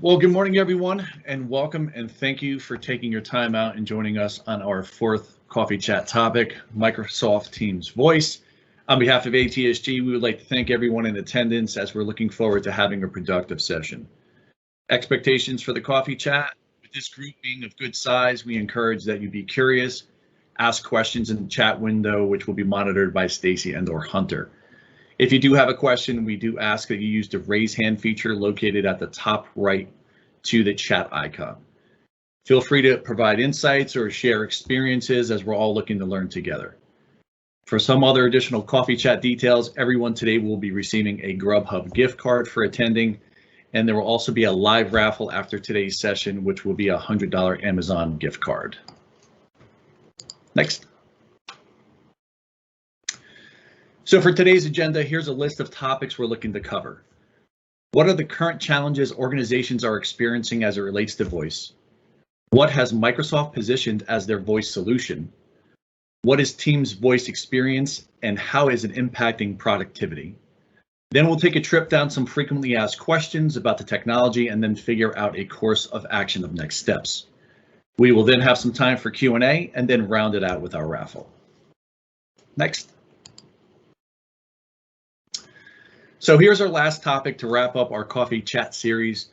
Well, good morning, everyone, and welcome, and thank you for taking your time out and joining us on our fourth coffee chat topic, Microsoft Teams Voice. On behalf of ATSG, we would like to thank everyone in attendance as we're looking forward to having a productive session. Expectations for the coffee chat: with this group being of good size, we encourage that you be curious, ask questions in the chat window, which will be monitored by Stacy and/or Hunter. If you do have a question, we do ask that you use the raise hand feature located at the top right to the chat icon. Feel free to provide insights or share experiences as we're all looking to learn together. For some other additional coffee chat details, everyone today will be receiving a Grubhub gift card for attending, and there will also be a live raffle after today's session, which will be a $100 Amazon gift card. Next. So for today's agenda, here's a list of topics we're looking to cover. What are the current challenges organizations are experiencing as it relates to voice? What has Microsoft positioned as their voice solution? What is Teams voice experience and how is it impacting productivity? Then we'll take a trip down some frequently asked questions about the technology and then figure out a course of action of next steps. We will then have some time for Q&A and then round it out with our raffle. Next. So here's our last topic to wrap up our coffee chat series.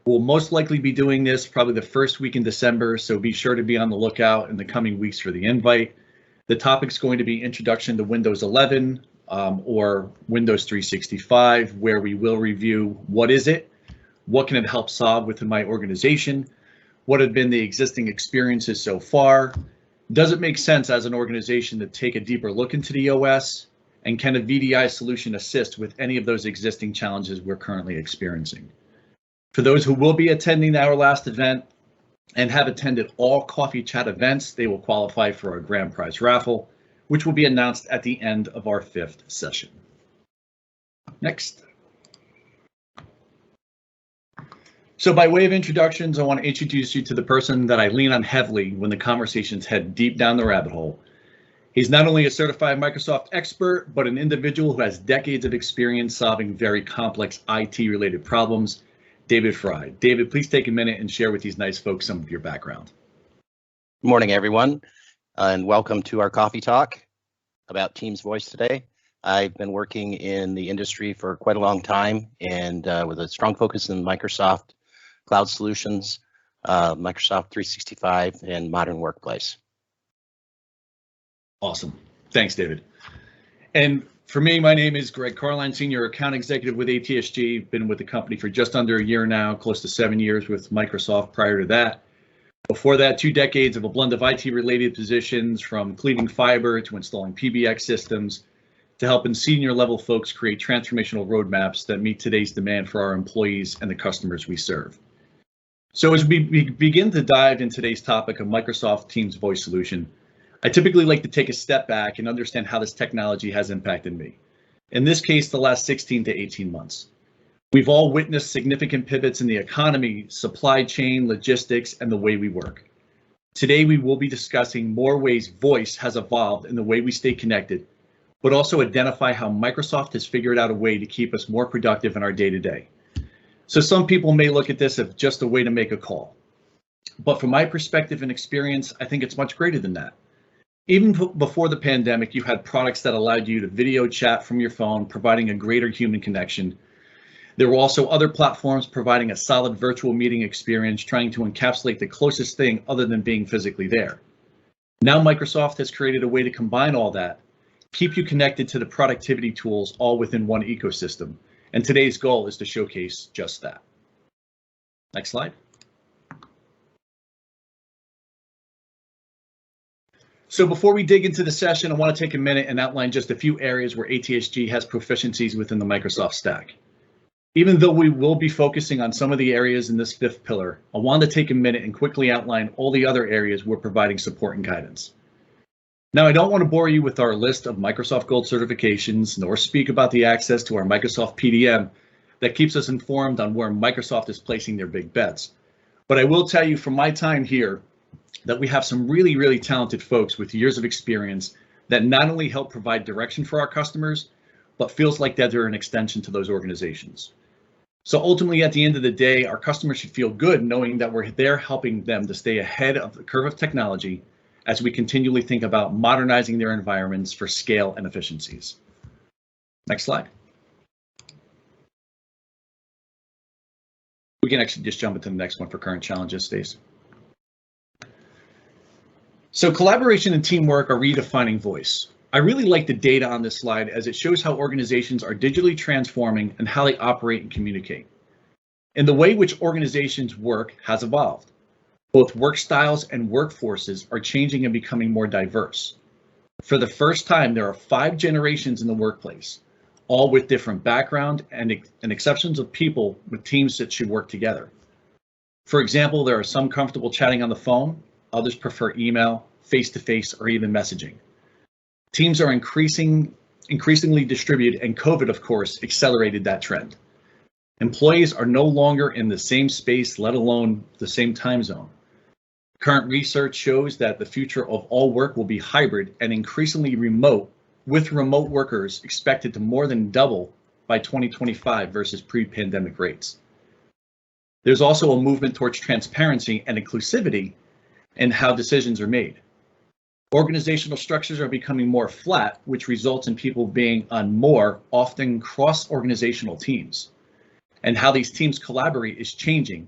We'll most likely be doing this probably the first week in December, so be sure to be on the lookout in the coming weeks for the invite. The topic's going to be Introduction to Windows 11 or Windows 365, where we will review what is it, what can it help solve within my organization, what have been the existing experiences so far, does it make sense as an organization to take a deeper look into the OS, and can a VDI solution assist with any of those existing challenges we're currently experiencing? For those who will be attending our last event and have attended all coffee chat events, they will qualify for our grand prize raffle, which will be announced at the end of our fifth session. Next. So by way of introductions, I want to introduce you to the person that I lean on heavily when the conversations head deep down the rabbit hole. He's not only a certified Microsoft expert, but an individual who has decades of experience solving very complex IT-related problems, David Fry. David, please take a minute and share with these nice folks some of your background. Good morning, everyone, and welcome to our coffee talk about Teams Voice today. I've been working in the industry for quite a long time and with a strong focus in Microsoft Cloud Solutions, Microsoft 365, and Modern Workplace. Awesome. Thanks, David. And for me, my name is Greg Carline, Senior Account Executive with ATSG. Been with the company for just under a year now, close to 7 years with Microsoft prior to that. Before that, 2 decades of a blend of IT-related positions, from cleaning fiber to installing PBX systems to helping senior level folks create transformational roadmaps that meet today's demand for our employees and the customers we serve. So as we begin to dive into today's topic of Microsoft Teams Voice Solution, I typically like to take a step back and understand how this technology has impacted me. In this case, the last 16 to 18 months. We've all witnessed significant pivots in the economy, supply chain, logistics, and the way we work. Today, we will be discussing more ways voice has evolved in the way we stay connected, but also identify how Microsoft has figured out a way to keep us more productive in our day-to-day. So some people may look at this as just a way to make a call. But from my perspective and experience, I think it's much greater than that. Even before the pandemic, you had products that allowed you to video chat from your phone, providing a greater human connection. There were also other platforms providing a solid virtual meeting experience, trying to encapsulate the closest thing other than being physically there. Now Microsoft has created a way to combine all that, keep you connected to the productivity tools all within one ecosystem. And today's goal is to showcase just that. Next slide. So before we dig into the session, I want to take a minute and outline just a few areas where ATSG has proficiencies within the Microsoft stack. Even though we will be focusing on some of the areas in this fifth pillar, I want to take a minute and quickly outline all the other areas we're providing support and guidance. Now, I don't want to bore you with our list of Microsoft Gold certifications, nor speak about the access to our Microsoft PDM that keeps us informed on where Microsoft is placing their big bets. But I will tell you from my time here that we have some really, really talented folks with years of experience that not only help provide direction for our customers, but feels like that they're an extension to those organizations. So ultimately, at the end of the day, our customers should feel good knowing that we're there helping them to stay ahead of the curve of technology as we continually think about modernizing their environments for scale and efficiencies. Next slide. We can actually just jump into the next one for current challenges, Stace. So collaboration and teamwork are redefining voice. I really like the data on this slide as it shows how organizations are digitally transforming and how they operate and communicate. And the way which organizations work has evolved. Both work styles and workforces are changing and becoming more diverse. For the first time, there are 5 generations in the workplace, all with different background and exceptions of people with teams that should work together. For example, there are some comfortable chatting on the phone, others prefer email, face-to-face, or even messaging. Teams are increasingly distributed, and COVID, of course, accelerated that trend. Employees are no longer in the same space, let alone the same time zone. Current research shows that the future of all work will be hybrid and increasingly remote, with remote workers expected to more than double by 2025 versus pre-pandemic rates. There's also a movement towards transparency and inclusivity in how decisions are made. Organizational structures are becoming more flat, which results in people being on more, often cross-organizational teams. And how these teams collaborate is changing,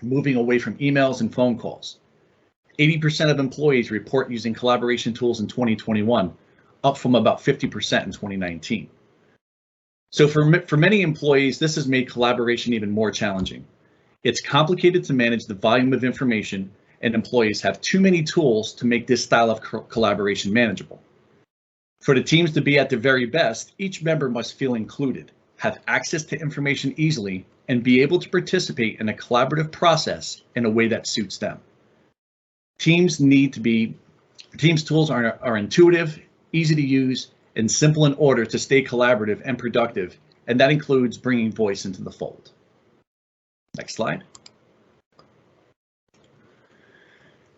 moving away from emails and phone calls. 80% of employees report using collaboration tools in 2021, up from about 50% in 2019. So for many employees, this has made collaboration even more challenging. It's complicated to manage the volume of information, and employees have too many tools to make this style of collaboration manageable. For the teams to be at their very best, each member must feel included, have access to information easily, and be able to participate in a collaborative process in a way that suits them. Teams tools are intuitive, easy to use, and simple in order to stay collaborative and productive, and that includes bringing voice into the fold. Next slide.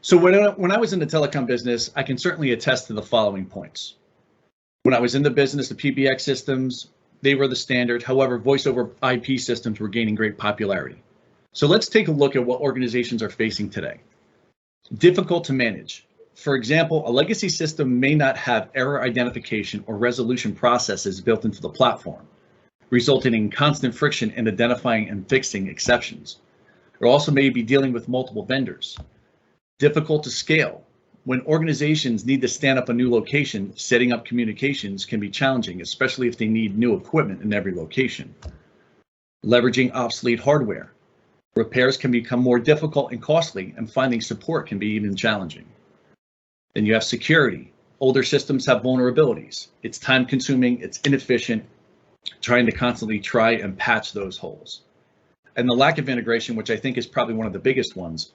So when I was in the telecom business, I can certainly attest to the following points. When I was in the business, the PBX systems, they were the standard. However, voice over IP systems were gaining great popularity. So let's take a look at what organizations are facing today. Difficult to manage. For example, a legacy system may not have error identification or resolution processes built into the platform, resulting in constant friction in identifying and fixing exceptions. Or also may be dealing with multiple vendors. Difficult to scale. When organizations need to stand up a new location, setting up communications can be challenging, especially if they need new equipment in every location. Leveraging obsolete hardware. Repairs can become more difficult and costly, and finding support can be even challenging. Then you have security. Older systems have vulnerabilities. It's time consuming, it's inefficient, trying to constantly try and patch those holes. And the lack of integration, which I think is probably one of the biggest ones.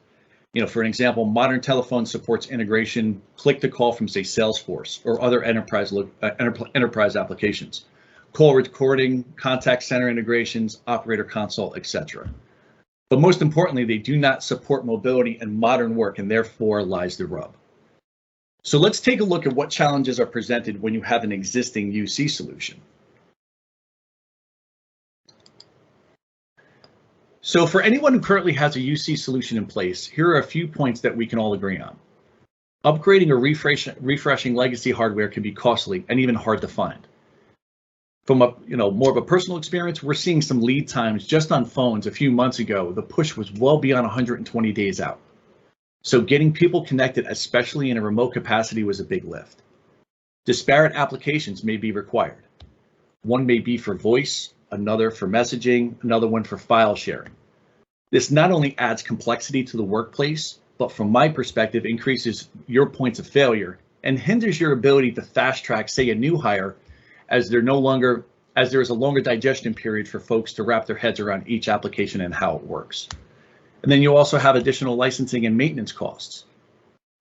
For an example, modern telephone supports integration, click to call from say Salesforce or other enterprise applications, call recording, contact center integrations, operator console, etc. But most importantly, they do not support mobility and modern work, and therefore lies the rub. So let's take a look at what challenges are presented when you have an existing UC solution. So for anyone who currently has a UC solution in place, here are a few points that we can all agree on. Upgrading or refreshing legacy hardware can be costly and even hard to find. From more of a personal experience, we're seeing some lead times just on phones. A few months ago, the push was well beyond 120 days out. So getting people connected, especially in a remote capacity, was a big lift. Disparate applications may be required. One may be for voice, another for messaging, another one for file sharing. This not only adds complexity to the workplace, but from my perspective, increases your points of failure and hinders your ability to fast track, say, a new hire, as there is a longer digestion period for folks to wrap their heads around each application and how it works. And then you also have additional licensing and maintenance costs.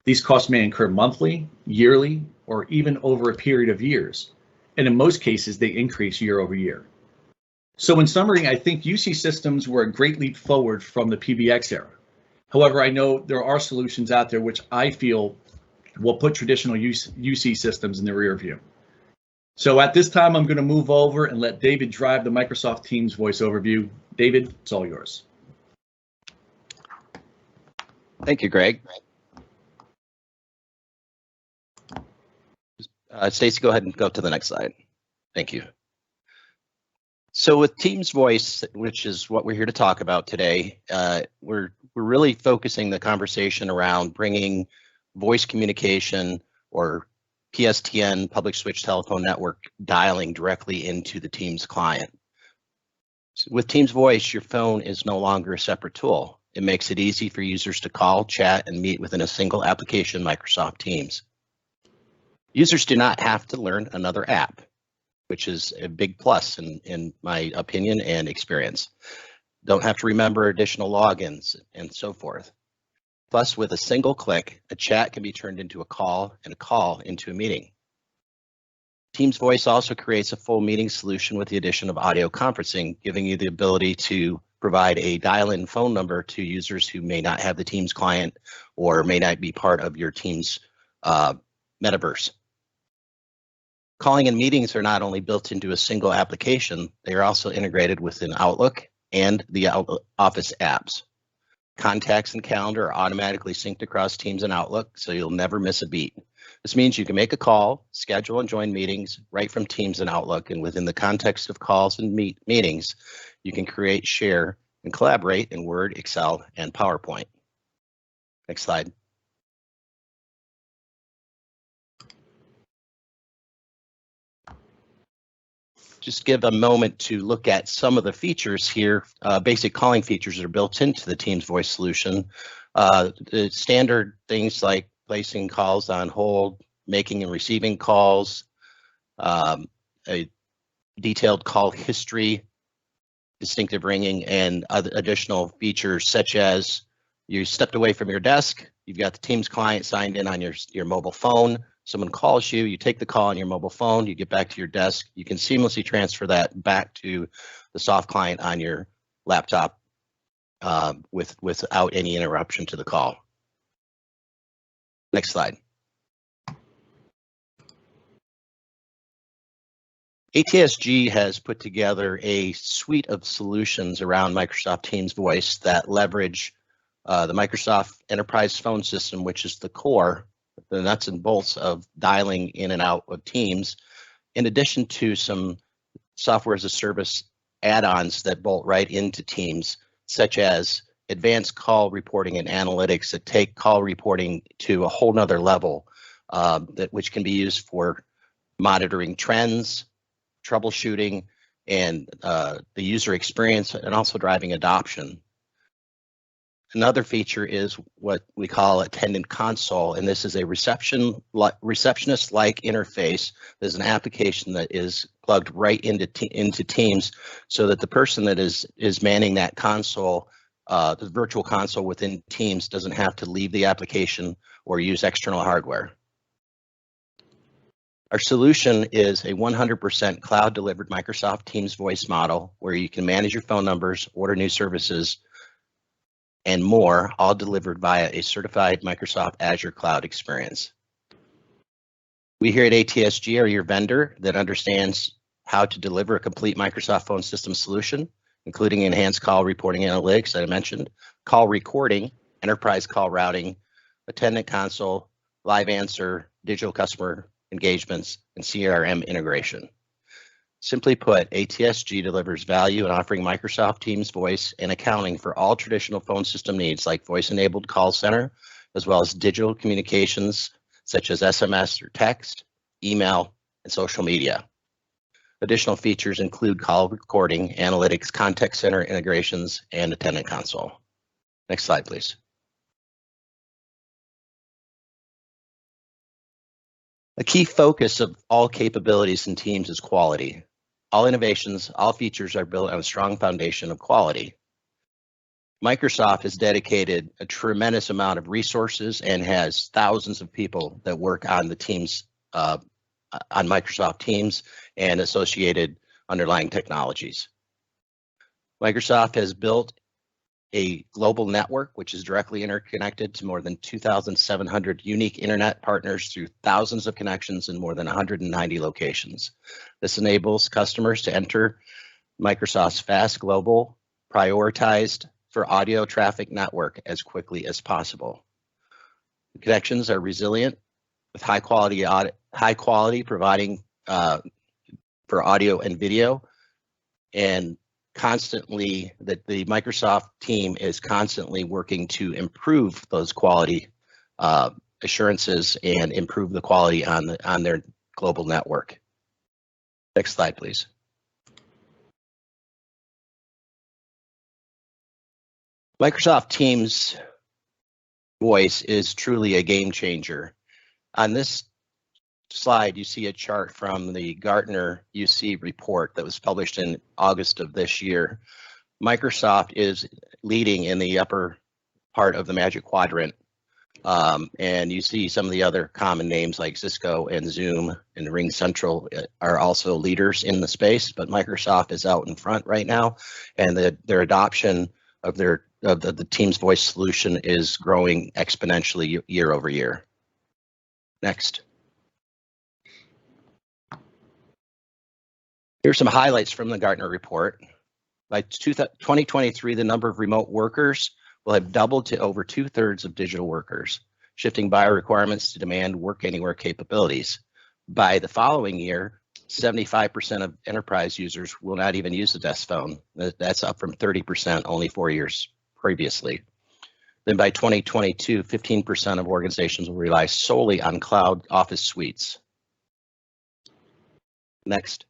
These costs may incur monthly, yearly, or even over a period of years. And in most cases, they increase year over year. So in summary, I think UC systems were a great leap forward from the PBX era. However, I know there are solutions out there which I feel will put traditional UC systems in the rear view. So at this time, I'm going to move over and let David drive the Microsoft Teams voice overview. David, it's all yours. Thank you, Greg. Stacy, go ahead and go to the next slide. Thank you. So with Teams Voice, which is what we're here to talk about today, we're really focusing the conversation around bringing voice communication or PSTN, public switch telephone network, dialing directly into the Teams client. So with Teams Voice, your phone is no longer a separate tool. It makes it easy for users to call, chat, and meet within a single application, Microsoft Teams. Users do not have to learn another app, which is a big plus in my opinion and experience. Don't have to remember additional logins and so forth. Plus, with a single click, a chat can be turned into a call and a call into a meeting. Teams Voice also creates a full meeting solution with the addition of audio conferencing, giving you the ability to provide a dial-in phone number to users who may not have the Teams client or may not be part of your Teams metaverse. Calling and meetings are not only built into a single application, they are also integrated within Outlook and the Office apps. Contacts and calendar are automatically synced across Teams and Outlook, so you'll never miss a beat. This means you can make a call, schedule and join meetings right from Teams and Outlook, and within the context of calls and meetings, you can create, share, and collaborate in Word, Excel, and PowerPoint. Next slide. Just give a moment to look at some of the features here. Basic calling features are built into the Teams Voice solution. The standard things like placing calls on hold, making and receiving calls, a detailed call history, distinctive ringing, and other additional features such as you stepped away from your desk, you've got the Teams client signed in on your mobile phone. Someone calls you, you take the call on your mobile phone, you get back to your desk, you can seamlessly transfer that back to the soft client on your laptop without any interruption to the call. Next slide. ATSG has put together a suite of solutions around Microsoft Teams Voice that leverage the Microsoft Enterprise Phone System, which is the core, the nuts and bolts of dialing in and out of Teams, in addition to some software as a service add-ons that bolt right into Teams, such as advanced call reporting and analytics that take call reporting to a whole nother level, which can be used for monitoring trends, troubleshooting, and the user experience, and also driving adoption. Another feature is what we call Attendant Console, and this is a receptionist-like interface. There's an application that is plugged right into Teams, so that the person that is manning that console, the virtual console within Teams, doesn't have to leave the application or use external hardware. Our solution is a 100% cloud-delivered Microsoft Teams Voice model, where you can manage your phone numbers, order new services, and more, all delivered via a certified Microsoft Azure cloud experience. We here at ATSG are your vendor that understands how to deliver a complete Microsoft phone system solution, including enhanced call reporting analytics that I mentioned, call recording, enterprise call routing, attendant console, live answer, digital customer engagements, and CRM integration. Simply put, ATSG delivers value in offering Microsoft Teams Voice and accounting for all traditional phone system needs like voice-enabled call center, as well as digital communications such as SMS or text, email, and social media. Additional features include call recording, analytics, contact center integrations, and attendant console. Next slide, please. A key focus of all capabilities in Teams is quality. All innovations, all features are built on a strong foundation of quality. Microsoft has dedicated a tremendous amount of resources and has thousands of people that work on the Teams, on Microsoft Teams and associated underlying technologies. Microsoft has built a global network, which is directly interconnected to more than 2,700 unique internet partners through thousands of connections in more than 190 locations. This enables customers to enter Microsoft's fast global prioritized for audio traffic network as quickly as possible. The connections are resilient with high quality providing for audio and video, and constantly that the Microsoft team is constantly working to improve those quality assurances and improve the quality on their global network. Next slide, please. Microsoft Teams Voice is truly a game changer. On this slide, you see a chart from the Gartner UC report that was published in August of this year. Microsoft is leading in the upper part of the Magic Quadrant. And you see some of the other common names like Cisco and Zoom and RingCentral are also leaders in the space, but Microsoft is out in front right now, and their adoption of the Teams Voice solution is growing exponentially year over year. Next. Here's some highlights from the Gartner report. By 2023, the number of remote workers will have doubled to over 2/3 of digital workers, shifting buyer requirements to demand work anywhere capabilities. By the following year, 75% of enterprise users will not even use a desk phone. That's up from 30% only 4 years previously. Then by 2022, 15% of organizations will rely solely on cloud office suites. Next.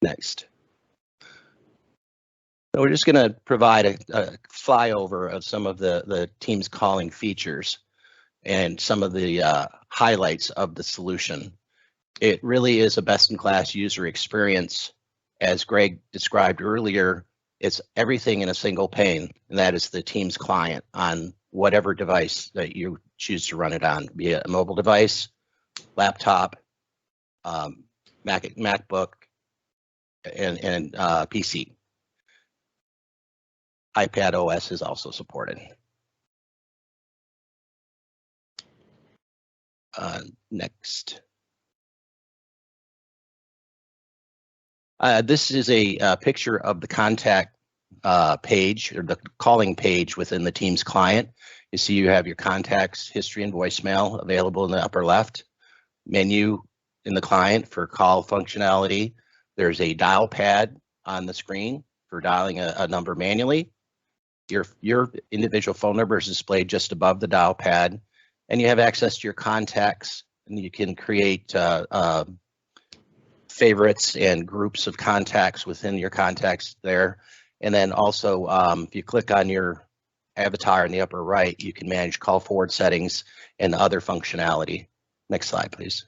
Next. So we're just going to provide a flyover of some of the Teams calling features and some of the highlights of the solution. It really is a best-in-class user experience. As Greg described earlier, it's everything in a single pane, and that is the Teams client on whatever device that you choose to run it on, be it a mobile device, laptop, MacBook, and PC. iPad OS is also supported. Next. This is a picture of the contact page, or the calling page within the Teams client. You see you have your contacts, history, and voicemail available in the upper left. Menu in the client for call functionality. There's a dial pad on the screen for dialing a number manually. Your individual phone number is displayed just above the dial pad, and you have access to your contacts, and you can create favorites and groups of contacts within your contacts there. And then also, if you click on your avatar in the upper right, you can manage call forward settings and other functionality. Next slide, please.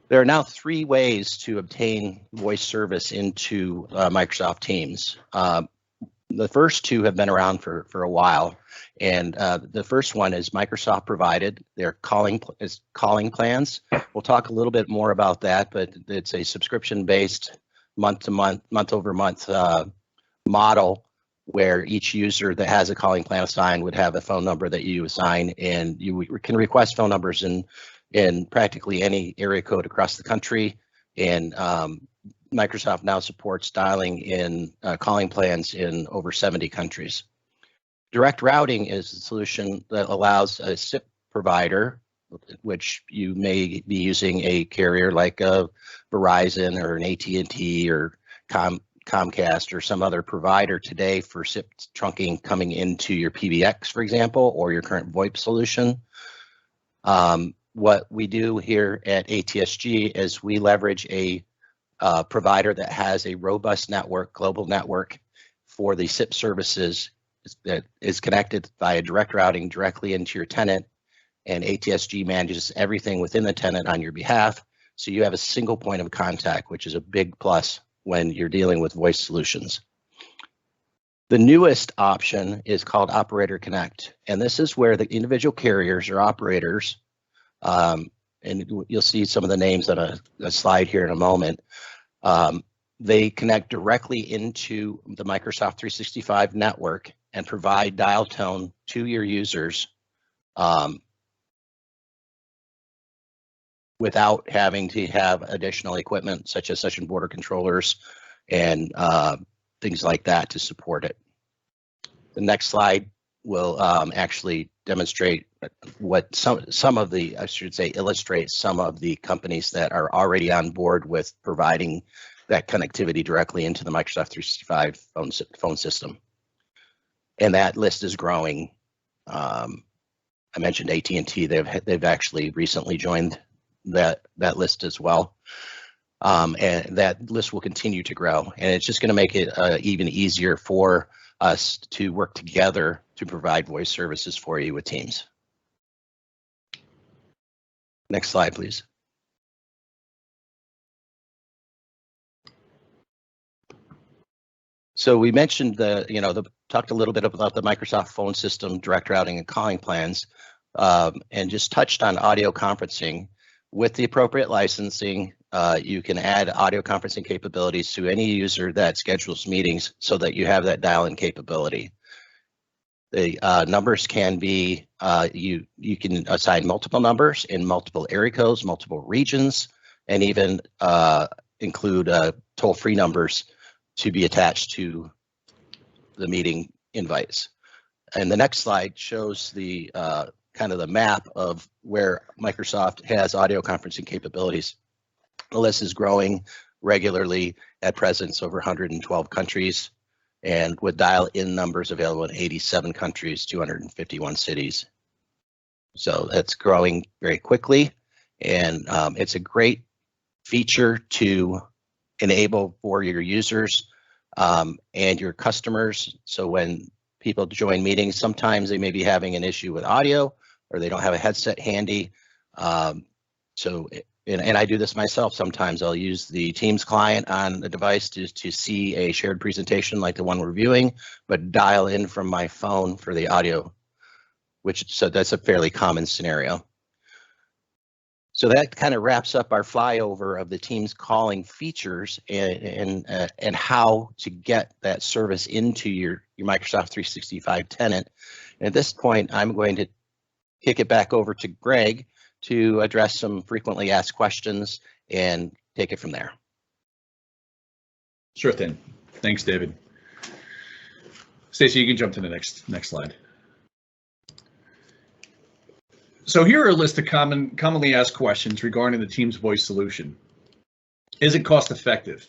There are now 3 ways to obtain voice service into Microsoft Teams. The first 2 have been around for a while, and the first one is Microsoft provided. They're calling plans. We'll talk a little bit more about that, but it's a subscription-based month-over-month model where each user that has a calling plan assigned would have a phone number that you assign, and you can request phone numbers in practically any area code across the country, and Microsoft now supports dialing in calling plans in over 70 countries. Direct routing is a solution that allows a SIP provider, which you may be using a carrier like a Verizon or an AT&T or Comcast or some other provider today for SIP trunking coming into your PBX, for example, or your current VoIP solution. What we do here at ATSG is we leverage a provider that has a robust network, global network for the SIP services that is connected via direct routing directly into your tenant, and ATSG manages everything within the tenant on your behalf. So you have a single point of contact, which is a big plus when you're dealing with voice solutions. The newest option is called Operator Connect, and this is where the individual carriers or operators, and and you'll see some of the names on a slide here in a moment. They connect directly into the Microsoft 365 network and provide dial tone to your users without having to have additional equipment such as session border controllers and things like that to support it. The next slide will actually demonstrate what some of the, I should say, illustrate some of the companies that are already on board with providing that connectivity directly into the Microsoft 365 phone system. And that list is growing. I mentioned AT&T, they've actually recently joined that list as well. And that list will continue to grow. And it's just going to make it even easier for us to work together to provide voice services for you with Teams. Next slide, please. So we mentioned talked a little bit about the Microsoft phone system, direct routing and calling plans, and just touched on audio conferencing. With the appropriate licensing, you can add audio conferencing capabilities to any user that schedules meetings so that you have that dial-in capability. The numbers can be, you can assign multiple numbers in multiple area codes, multiple regions, and even include toll-free numbers to be attached to the meeting invites. And the next slide shows the kind of the map of where Microsoft has audio conferencing capabilities. The list is growing regularly at present over 112 countries, and with dial-in numbers available in 87 countries, 251 cities. So that's growing very quickly, and it's a great feature to enable for your users and your customers. So when people join meetings, sometimes they may be having an issue with audio or they don't have a headset handy. And I do this myself. Sometimes I'll use the Teams client on the device to see a shared presentation like the one we're viewing, but dial in from my phone for the audio, so that's a fairly common scenario. So that kind of wraps up our flyover of the Teams calling features and how to get that service into your Microsoft 365 tenant. And at this point, I'm going to kick it back over to Greg to address some frequently asked questions and take it from there. Sure thing. Thanks, David. Stacey, you can jump to the next slide. So here are a list of commonly asked questions regarding the Teams voice solution. Is it cost effective?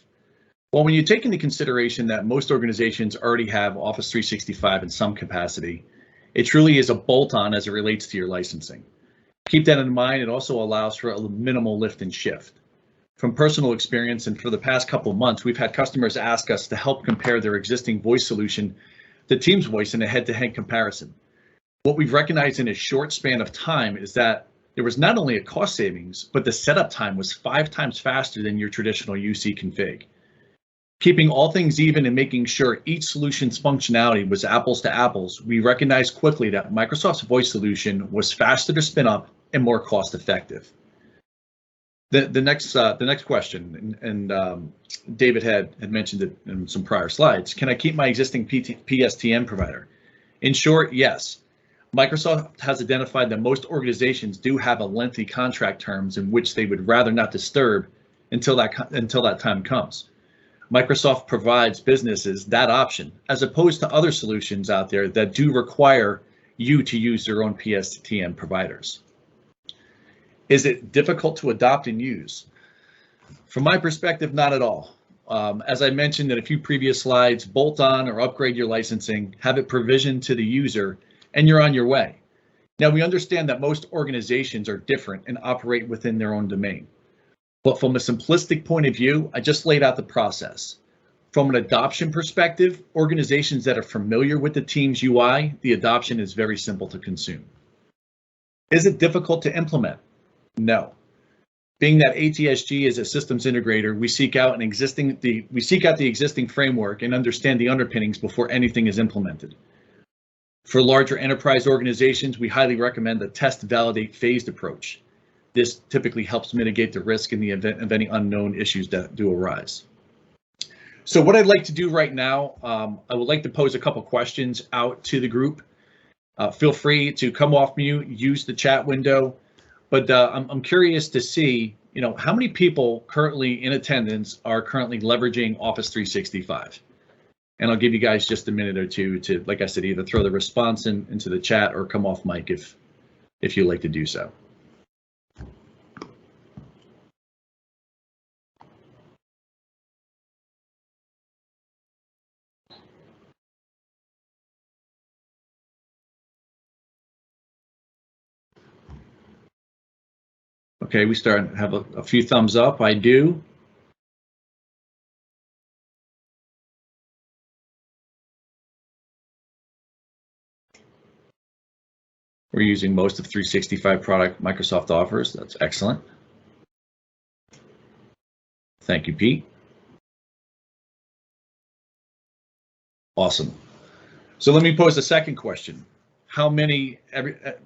Well, when you take into consideration that most organizations already have Office 365 in some capacity, it truly is a bolt-on as it relates to your licensing. Keep that in mind. It also allows for a minimal lift and shift. From personal experience, and for the past couple of months, we've had customers ask us to help compare their existing voice solution to Teams voice in a head-to-head comparison. What we've recognized in a short span of time is that there was not only a cost savings, but the setup time was 5 times faster than your traditional UC config. Keeping all things even and making sure each solution's functionality was apples to apples, we recognized quickly that Microsoft's voice solution was faster to spin up and more cost effective. The next question, and David had mentioned it in some prior slides. Can I keep my existing PSTN provider? In short, yes. Microsoft has identified that most organizations do have a lengthy contract terms in which they would rather not disturb until that time comes. Microsoft provides businesses that option, as opposed to other solutions out there that do require you to use their own PSTN providers. Is it difficult to adopt and use? From my perspective, not at all. As I mentioned in a few previous slides, bolt on or upgrade your licensing, have it provisioned to the user, and you're on your way. Now, we understand that most organizations are different and operate within their own domain. But from a simplistic point of view, I just laid out the process. From an adoption perspective, organizations that are familiar with the Teams UI, the adoption is very simple to consume. Is it difficult to implement? No. Being that ATSG is a systems integrator, we seek out the existing framework and understand the underpinnings before anything is implemented. For larger enterprise organizations, we highly recommend the test, validate, phased approach. This typically helps mitigate the risk in the event of any unknown issues that do arise. So what I'd like to do right now, I would like to pose a couple questions out to the group. Feel free to come off mute, use the chat window, but I'm curious to see, how many people currently in attendance are currently leveraging Office 365? And I'll give you guys just a minute or two to, like I said, either throw the response into the chat or come off mic if you'd like to do so. Okay, we start have a few thumbs up. I do. We're using most of 365 product Microsoft offers. That's excellent. Thank you, Pete. Awesome. So let me pose a second question. How many,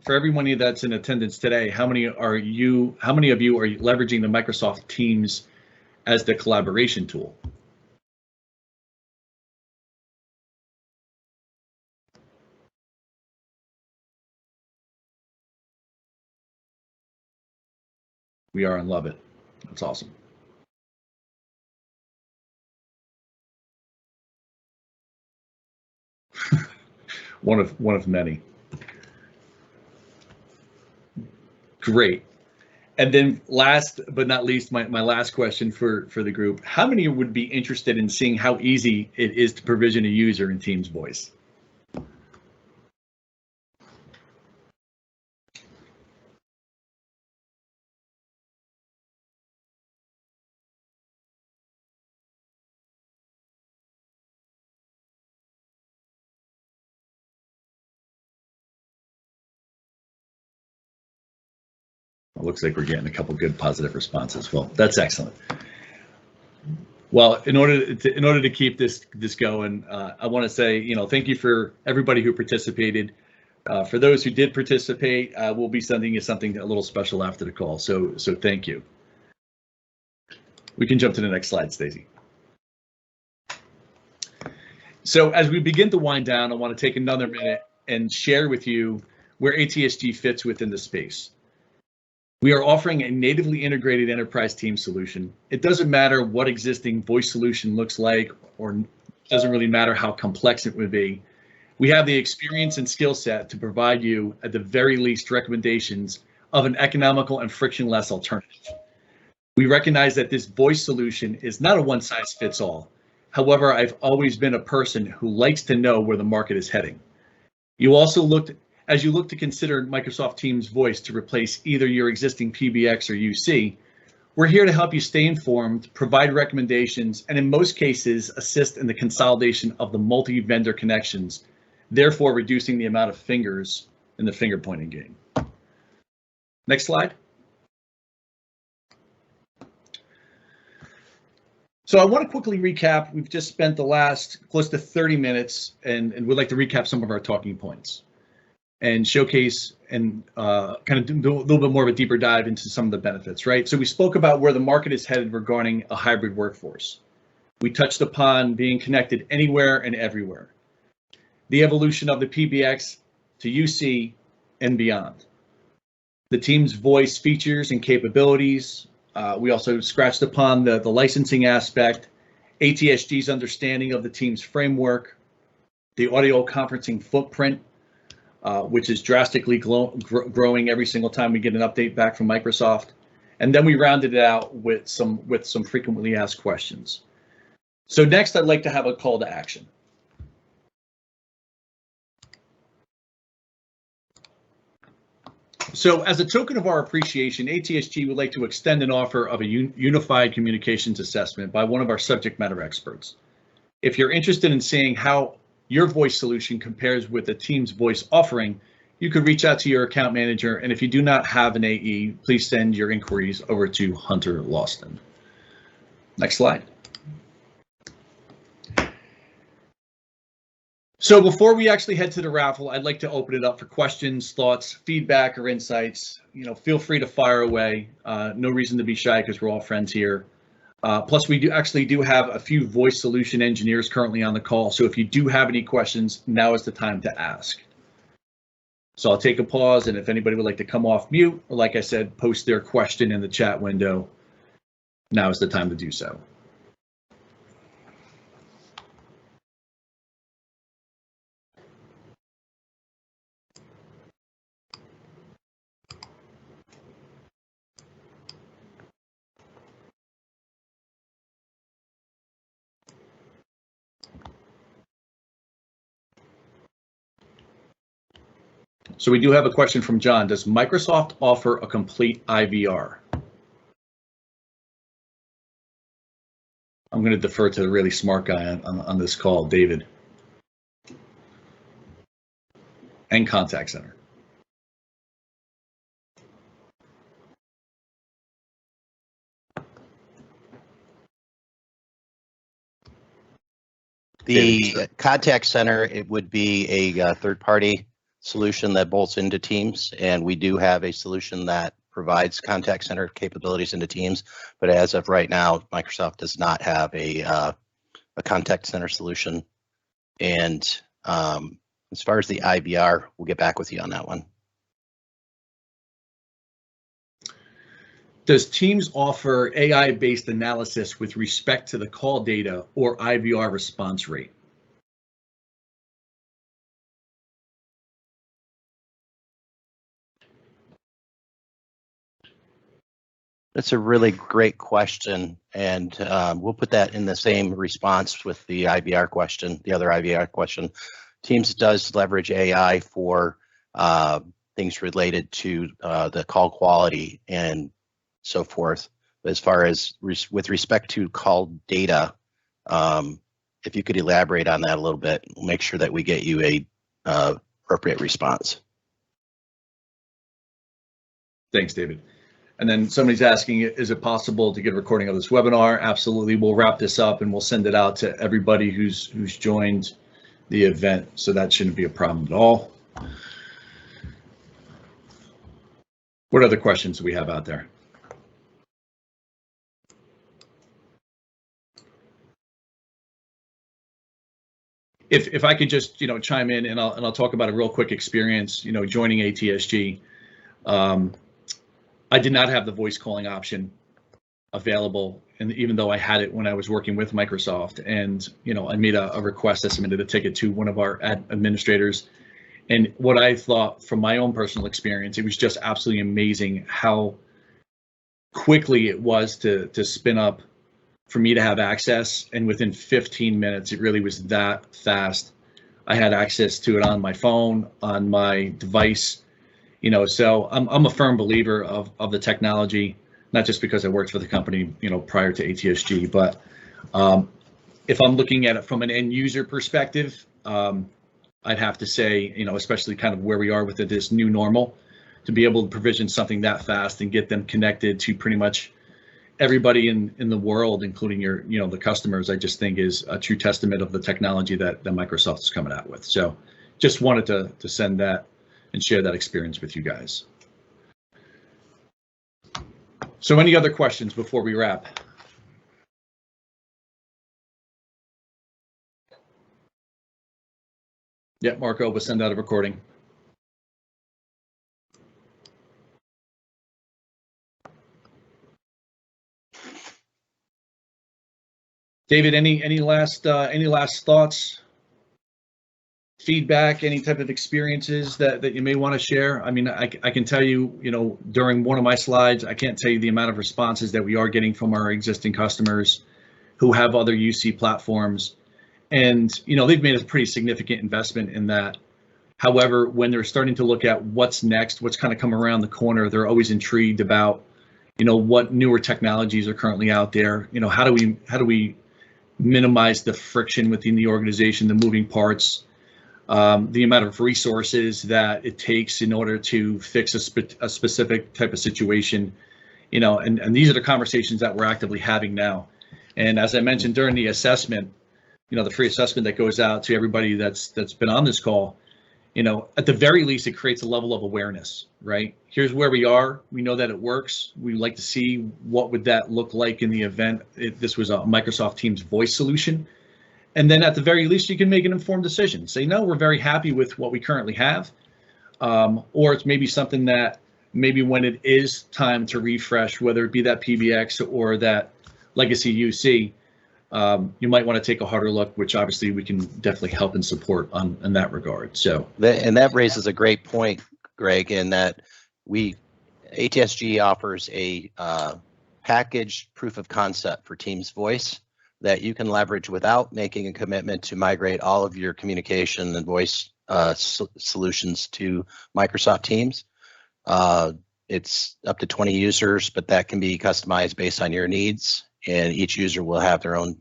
for everyone that's in attendance today, how many of you are leveraging the Microsoft Teams as the collaboration tool? We are and love it. That's awesome. one of many. Great. And then last but not least, my last question for the group, how many would be interested in seeing how easy it is to provision a user in Teams Voice? It looks like we're getting a couple good positive responses. Well, that's excellent. Well, in order to keep this going, I want to say, thank you for everybody who participated. For those who did participate, we'll be sending you something a little special after the call. So thank you. We can jump to the next slide, Stacy. So as we begin to wind down, I want to take another minute and share with you where ATSG fits within the space. We are offering a natively integrated enterprise team solution. It doesn't matter what existing voice solution looks like, or it doesn't really matter how complex it would be. We have the experience and skill set to provide you, at the very least, recommendations of an economical and frictionless alternative. We recognize that this voice solution is not a one-size-fits-all. However, I've always been a person who likes to know where the market is heading. As you look to consider Microsoft Teams Voice to replace either your existing PBX or UC, we're here to help you stay informed, provide recommendations, and in most cases, assist in the consolidation of the multi-vendor connections, therefore reducing the amount of fingers in the finger pointing game. Next slide. So I want to quickly recap. We've just spent the last close to 30 minutes and we'd like to recap some of our talking points and showcase and kind of do a little bit more of a deeper dive into some of the benefits, right? So we spoke about where the market is headed regarding a hybrid workforce. We touched upon being connected anywhere and everywhere. The evolution of the PBX to UC and beyond. The Teams Voice features and capabilities. We also scratched upon the licensing aspect, ATSG's understanding of the Teams framework, the audio conferencing footprint, which is drastically growing every single time we get an update back from Microsoft. And then we rounded it out with some frequently asked questions. So next, I'd like to have a call to action. So as a token of our appreciation, ATSG would like to extend an offer of a unified communications assessment by one of our subject matter experts. If you're interested in seeing how your voice solution compares with the Teams Voice offering, you could reach out to your account manager, and if you do not have an AE, please send your inquiries over to Hunter Lawson. Next slide. So before we actually head to the raffle, I'd like to open it up for questions, thoughts, feedback, or insights. Feel free to fire away. No reason to be shy because we're all friends here. Plus, we do have a few voice solution engineers currently on the call. So if you do have any questions, now is the time to ask. So I'll take a pause, and if anybody would like to come off mute, or like I said, post their question in the chat window, now is the time to do so. So we do have a question from John. Does Microsoft offer a complete IVR? I'm going to defer to the really smart guy on this call, David. And contact center. The contact center, it would be a third-party solution that bolts into Teams, and we do have a solution that provides contact center capabilities into Teams. But as of right now, Microsoft does not have a contact center solution. And as far as the IVR, we'll get back with you on that one. Does Teams offer AI-based analysis with respect to the call data or IVR response rate? That's a really great question, and we'll put that in the same response with the IVR question, the other IVR question. Teams does leverage AI for things related to the call quality and so forth. As far as with respect to call data, if you could elaborate on that a little bit, we'll make sure that we get you a appropriate response. Thanks, David. And then somebody's asking, is it possible to get a recording of this webinar? Absolutely. We'll wrap this up and we'll send it out to everybody who's joined the event. So that shouldn't be a problem at all. What other questions do we have out there? If I could just chime in and I'll talk about a real quick experience joining ATSG. I did not have the voice calling option available, and even though I had it when I was working with Microsoft, and I made a request, I submitted a ticket to one of our administrators, and what I thought from my own personal experience, it was just absolutely amazing how quickly it was to spin up for me to have access, and within 15 minutes, it really was that fast. I had access to it on my phone, on my device. So I'm a firm believer of the technology, not just because I worked for the company, prior to ATSG, but if I'm looking at it from an end user perspective, I'd have to say, especially kind of where we are with this new normal, to be able to provision something that fast and get them connected to pretty much everybody in the world, including the customers, I just think is a true testament of the technology that Microsoft is coming out with. So just wanted to send that and share that experience with you guys. So any other questions before we wrap? Yeah, Marco, we'll send out a recording. David, any last thoughts? Feedback, any type of experiences that you may want to share? I mean, I can tell you, during one of my slides, I can't tell you the amount of responses that we are getting from our existing customers who have other UC platforms. And, they've made a pretty significant investment in that. However, when they're starting to look at what's next, what's kind of come around the corner, they're always intrigued about, what newer technologies are currently out there. How do we minimize the friction within the organization, the moving parts, the amount of resources that it takes in order to fix a specific type of situation, and these are the conversations that we're actively having now. And as I mentioned during the assessment, the free assessment that goes out to everybody that's been on this call, at the very least, it creates a level of awareness, right? Here's where we are. We know that it works. We'd like to see what would that look like in the event this was a Microsoft Teams voice solution. And then at the very least, you can make an informed decision. Say, no, we're very happy with what we currently have. Or it's maybe something that maybe when it is time to refresh, whether it be that PBX or that legacy UC, you might want to take a harder look, which obviously we can definitely help and support in that regard. So, and that raises a great point, Greg, in that ATSG offers a packaged proof of concept for Teams Voice that you can leverage without making a commitment to migrate all of your communication and voice solutions to Microsoft Teams. It's up to 20 users, but that can be customized based on your needs, and each user will have their own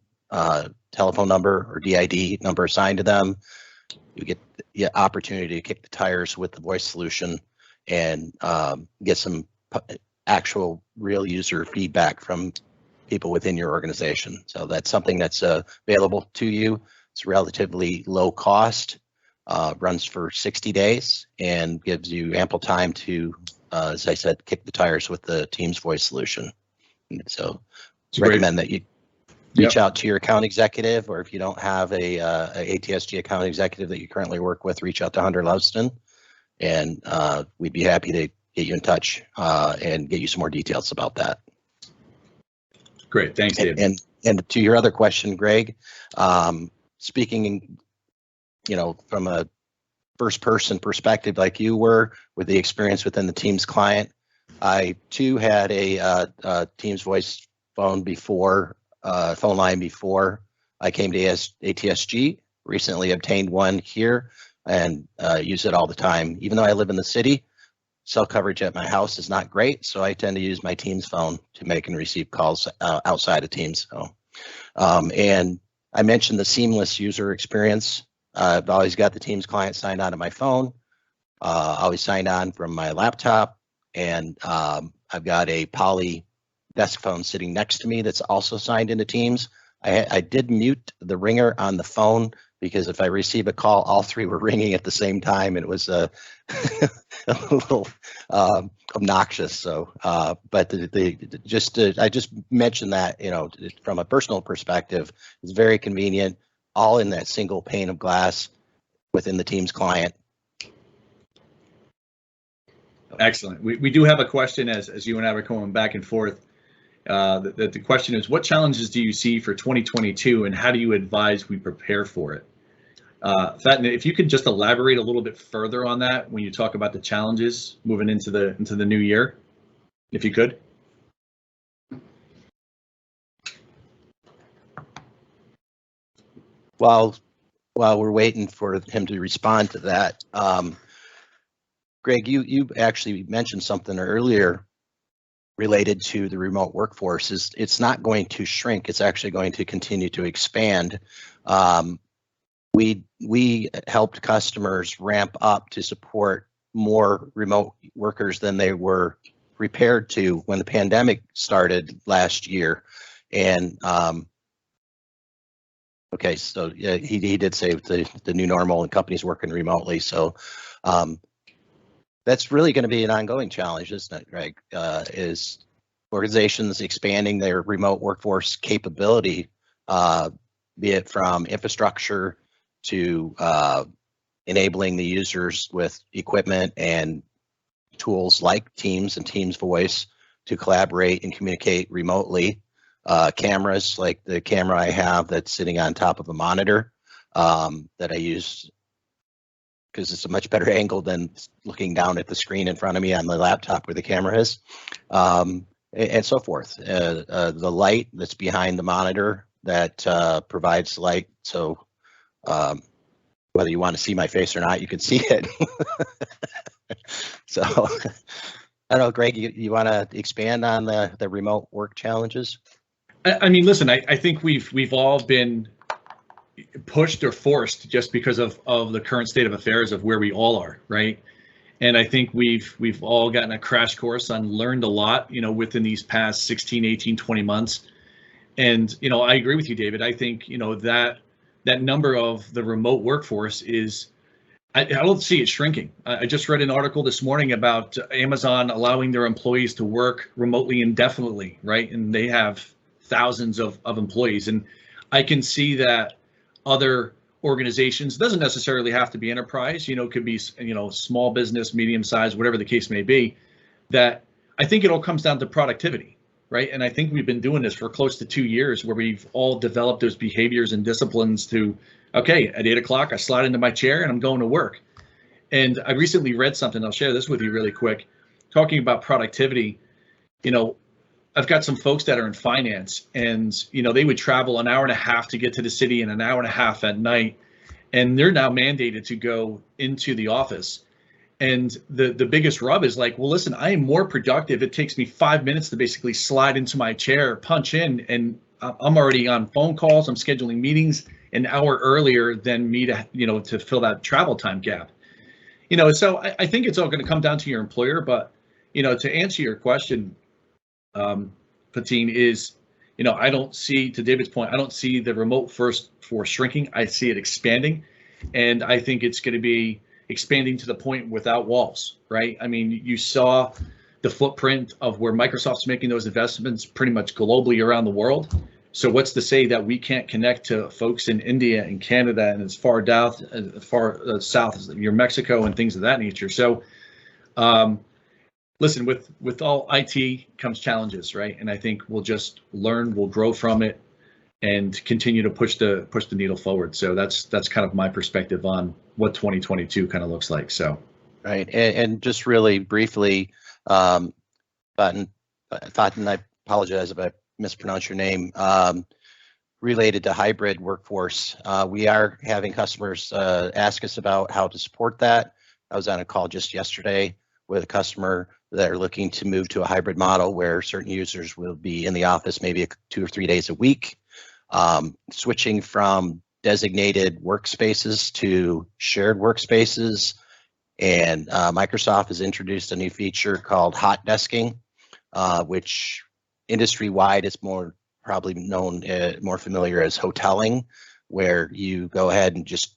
telephone number or DID number assigned to them. You get the opportunity to kick the tires with the voice solution and get some actual real user feedback from people within your organization. So that's something that's available to you. It's relatively low cost, runs for 60 days, and gives you ample time to, as I said, kick the tires with the Teams voice solution. And so recommend that you reach out to your account executive, or if you don't have a ATSG account executive that you currently work with, reach out to Hunter Loveston, and we'd be happy to get you in touch and get you some more details about that. Great, thanks, David. And to your other question, Greg, speaking, from a first-person perspective, like you were with the experience within the Teams client, I too had a Teams voice phone line before I came to ATSG. Recently obtained one here and use it all the time. Even though I live in the city, cell coverage at my house is not great, so I tend to use my Teams phone to make and receive calls outside of Teams. So, and I mentioned the seamless user experience. I've always got the Teams client signed on to my phone, always signed on from my laptop, and I've got a Poly desk phone sitting next to me that's also signed into Teams. I did mute the ringer on the phone because if I receive a call, all three were ringing at the same time, and it was a little obnoxious. So, but I just mentioned that, from a personal perspective, it's very convenient, all in that single pane of glass within the Teams client. Excellent. We do have a question as you and I were going back and forth. The question is, what challenges do you see for 2022, and how do you advise we prepare for it? Faten, if you could just elaborate a little bit further on that when you talk about the challenges moving into the new year, if you could. While we're waiting for him to respond to that, Greg, you actually mentioned something earlier related to the remote workforce. It's not going to shrink, it's actually going to continue to expand. We helped customers ramp up to support more remote workers than they were prepared to when the pandemic started last year. And okay, so yeah, he did say the new normal and companies working remotely. So that's really going to be an ongoing challenge, isn't it, Greg? Is organizations expanding their remote workforce capability, be it from infrastructure to enabling the users with equipment and tools like Teams and Teams Voice to collaborate and communicate remotely. Cameras like the camera I have that's sitting on top of a monitor that I use because it's a much better angle than looking down at the screen in front of me on the laptop where the camera is, and so forth. The light that's behind the monitor that provides light, so whether you want to see my face or not, you can see it. So, I don't know, Greg, you want to expand on the remote work challenges? I mean, listen, I think we've all been pushed or forced just because of the current state of affairs of where we all are, right? And I think we've all gotten a crash course on learned a lot, within these past 16, 18, 20 months. And, I agree with you, David. I think, that that number of the remote workforce is, I don't see it shrinking. I just read an article this morning about Amazon allowing their employees to work remotely indefinitely, right? And they have thousands of employees. And I can see that other organizations, doesn't necessarily have to be enterprise, it could be, small business, medium size, whatever the case may be, that I think it all comes down to productivity, right? And I think we've been doing this for close to 2 years where we've all developed those behaviors and disciplines to, okay, at 8 o'clock, I slide into my chair and I'm going to work. And I recently read something, I'll share this with you really quick, talking about productivity. I've got some folks that are in finance and, they would travel an hour and a half to get to the city and an hour and a half at night. And they're now mandated to go into the office. And the biggest rub is like, well, listen, I am more productive. It takes me 5 minutes to basically slide into my chair, punch in, and I'm already on phone calls. I'm scheduling meetings an hour earlier than me to fill that travel time gap. So I think it's all going to come down to your employer. But, to answer your question, Patine, is, I don't see, to David's point, I don't see the remote first for shrinking. I see it expanding. And I think it's going to be expanding to the point without walls, right? I mean, you saw the footprint of where Microsoft's making those investments pretty much globally around the world. So what's to say that we can't connect to folks in India and Canada and as far south as your Mexico and things of that nature. So, listen, with all IT comes challenges, right? And I think we'll just learn, we'll grow from it, and continue to push the needle forward. So that's kind of my perspective on what 2022 kind of looks like. So, right, and just really briefly, Fatin, I apologize if I mispronounce your name. Related to hybrid workforce, we are having customers ask us about how to support that. I was on a call just yesterday with a customer that are looking to move to a hybrid model where certain users will be in the office maybe 2 or 3 days a week, switching from designated workspaces to shared workspaces. And Microsoft has introduced a new feature called hot desking, which industry-wide is probably known, more familiar as hoteling, where you go ahead and just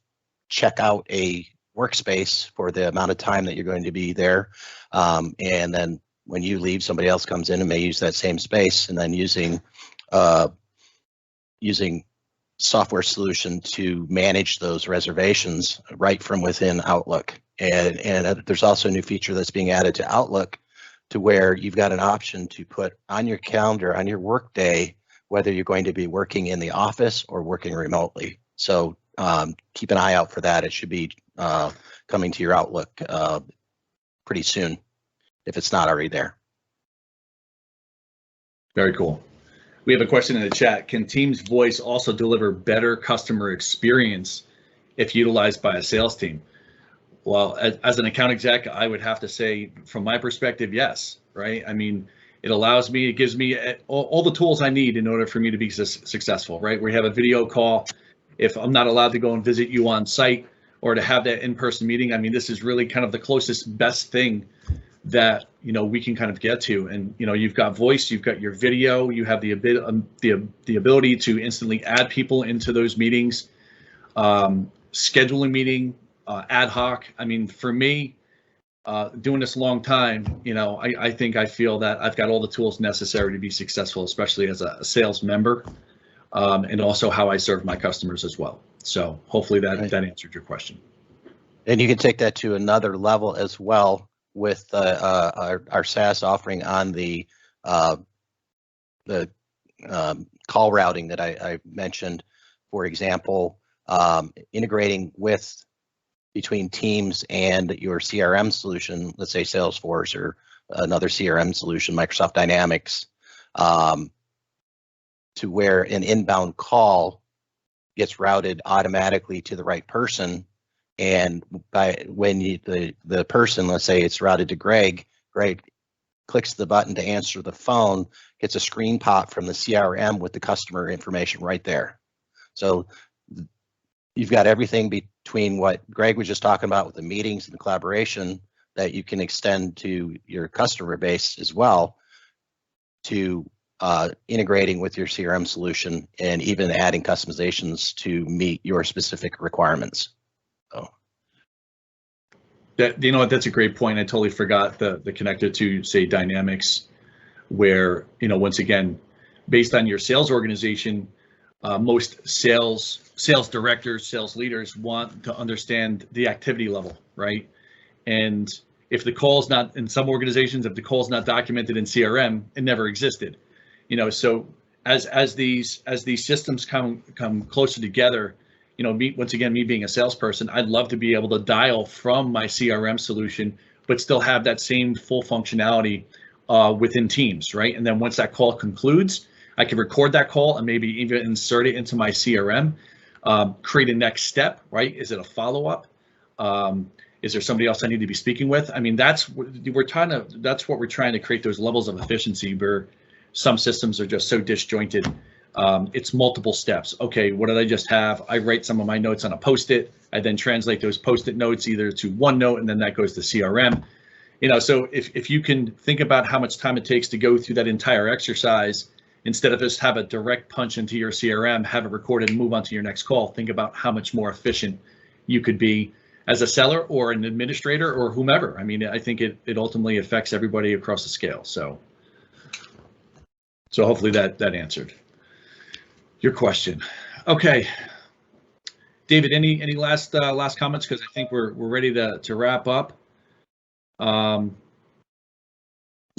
check out a workspace for the amount of time that you're going to be there. And then when you leave, somebody else comes in and may use that same space, and then using software solution to manage those reservations right from within Outlook. And there's also a new feature that's being added to Outlook to where you've got an option to put on your calendar on your work day whether you're going to be working in the office or working remotely. So keep an eye out for that. It should be coming to your Outlook pretty soon, if it's not already there. Very cool. We have a question in the chat. Can Teams Voice also deliver better customer experience if utilized by a sales team? Well, as an account exec, I would have to say, from my perspective, yes, right? I mean, it gives me all the tools I need in order for me to be successful, right? We have a video call. If I'm not allowed to go and visit you on site or to have that in-person meeting, I mean, this is really kind of the closest, best thing that we can kind of get to. And you've got voice, you've got your video, you have the ability to instantly add people into those meetings, scheduling meeting, ad hoc. I mean, for me, doing this a long time, I feel that I've got all the tools necessary to be successful, especially as a sales member, and also how I serve my customers as well. So hopefully that answered your question. And you can take that to another level as well with our SaaS offering on the call routing that I mentioned. For example, integrating between Teams and your CRM solution, let's say Salesforce or another CRM solution, Microsoft Dynamics, to where an inbound call gets routed automatically to the right person. And when the person, let's say it's routed to Greg clicks the button to answer the phone, gets a screen pop from the CRM with the customer information right there. So you've got everything between what Greg was just talking about with the meetings and the collaboration that you can extend to your customer base as well to integrating with your CRM solution, and even adding customizations to meet your specific requirements. So. You know what, that's a great point. I totally forgot the connector to, say, Dynamics, where, you know, once again, based on your sales organization, most sales directors, sales leaders want to understand the activity level, right? And if the call's not, in some organizations, if the call's not documented in CRM, it never existed. You know, so as these systems come closer together, you know, once again, me being a salesperson, I'd love to be able to dial from my CRM solution, but still have that same full functionality within Teams, right? And then once that call concludes, I can record that call and maybe even insert it into my CRM, create a next step, right? Is it a follow-up? Is there somebody else I need to be speaking with? I mean, that's what we're trying to create, those levels of efficiency where some systems are just so disjointed. It's multiple steps. Okay, what did I just have? I write some of my notes on a Post-it. I then translate those Post-it notes either to OneNote, and then that goes to CRM. You know, so if you can think about how much time it takes to go through that entire exercise, instead of just have a direct punch into your CRM, have it recorded and move on to your next call, think about how much more efficient you could be as a seller or an administrator or whomever. I mean, I think it ultimately affects everybody across the scale. So hopefully that answered your question. Okay, David, any last comments? Because I think we're ready to wrap up. No,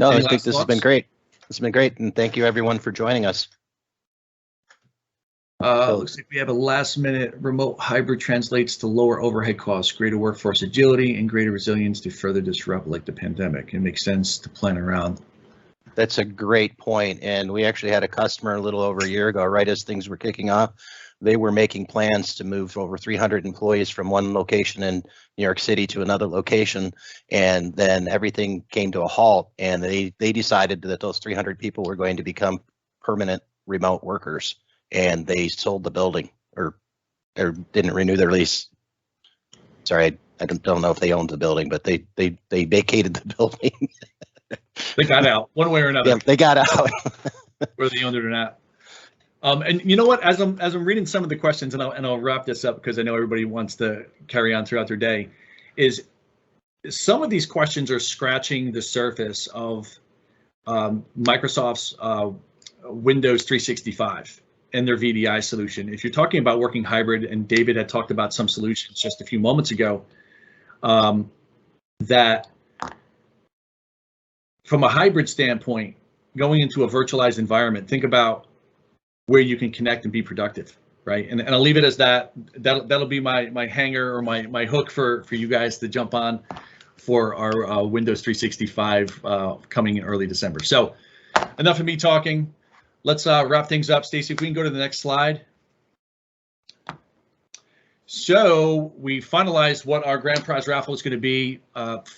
I think this has been great. It's been great, and thank you everyone for joining us. Looks like we have a last-minute remote hybrid translates to lower overhead costs, greater workforce agility, and greater resilience to further disrupt like the pandemic. It makes sense to plan around. That's a great point, and we actually had a customer a little over a year ago, right as things were kicking off. They were making plans to move over 300 employees from one location in New York City to another location, and then everything came to a halt, and they decided that those 300 people were going to become permanent remote workers, and they sold the building or didn't renew their lease. Sorry, I don't know if they owned the building, but they vacated the building. They got out one way or another. Yeah, they got out. Whether they owned it or not. And you know what? As I'm reading some of the questions, and I'll wrap this up because I know everybody wants to carry on throughout their day, is some of these questions are scratching the surface of Microsoft's Windows 365 and their VDI solution. If you're talking about working hybrid, and David had talked about some solutions just a few moments ago, that from a hybrid standpoint, going into a virtualized environment, think about where you can connect and be productive, right? And I'll leave it as that. That'll be my hanger or my hook for you guys to jump on for our Windows 365 coming in early December. So enough of me talking. Let's wrap things up. Stacy, if we can go to the next slide. So we finalized what our grand prize raffle is going to be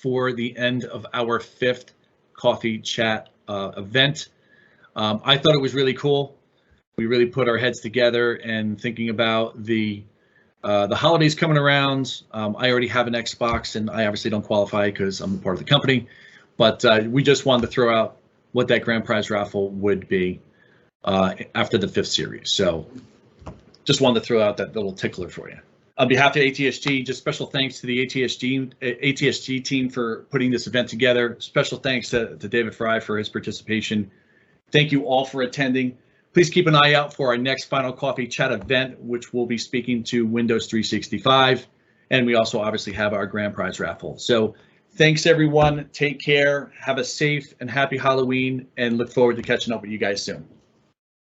for the end of our 5th coffee chat event. I thought it was really cool. We really put our heads together and thinking about the holidays coming around. I already have an Xbox, and I obviously don't qualify because I'm a part of the company, but we just wanted to throw out what that grand prize raffle would be after the 5th series. So just wanted to throw out that little tickler for you. On behalf of ATSG, just special thanks to the ATSG team for putting this event together. Special thanks to David Fry for his participation. Thank you all for attending. Please keep an eye out for our next Final Coffee Chat event, which will be speaking to Windows 365. And we also obviously have our grand prize raffle. So thanks, everyone. Take care. Have a safe and happy Halloween, and look forward to catching up with you guys soon.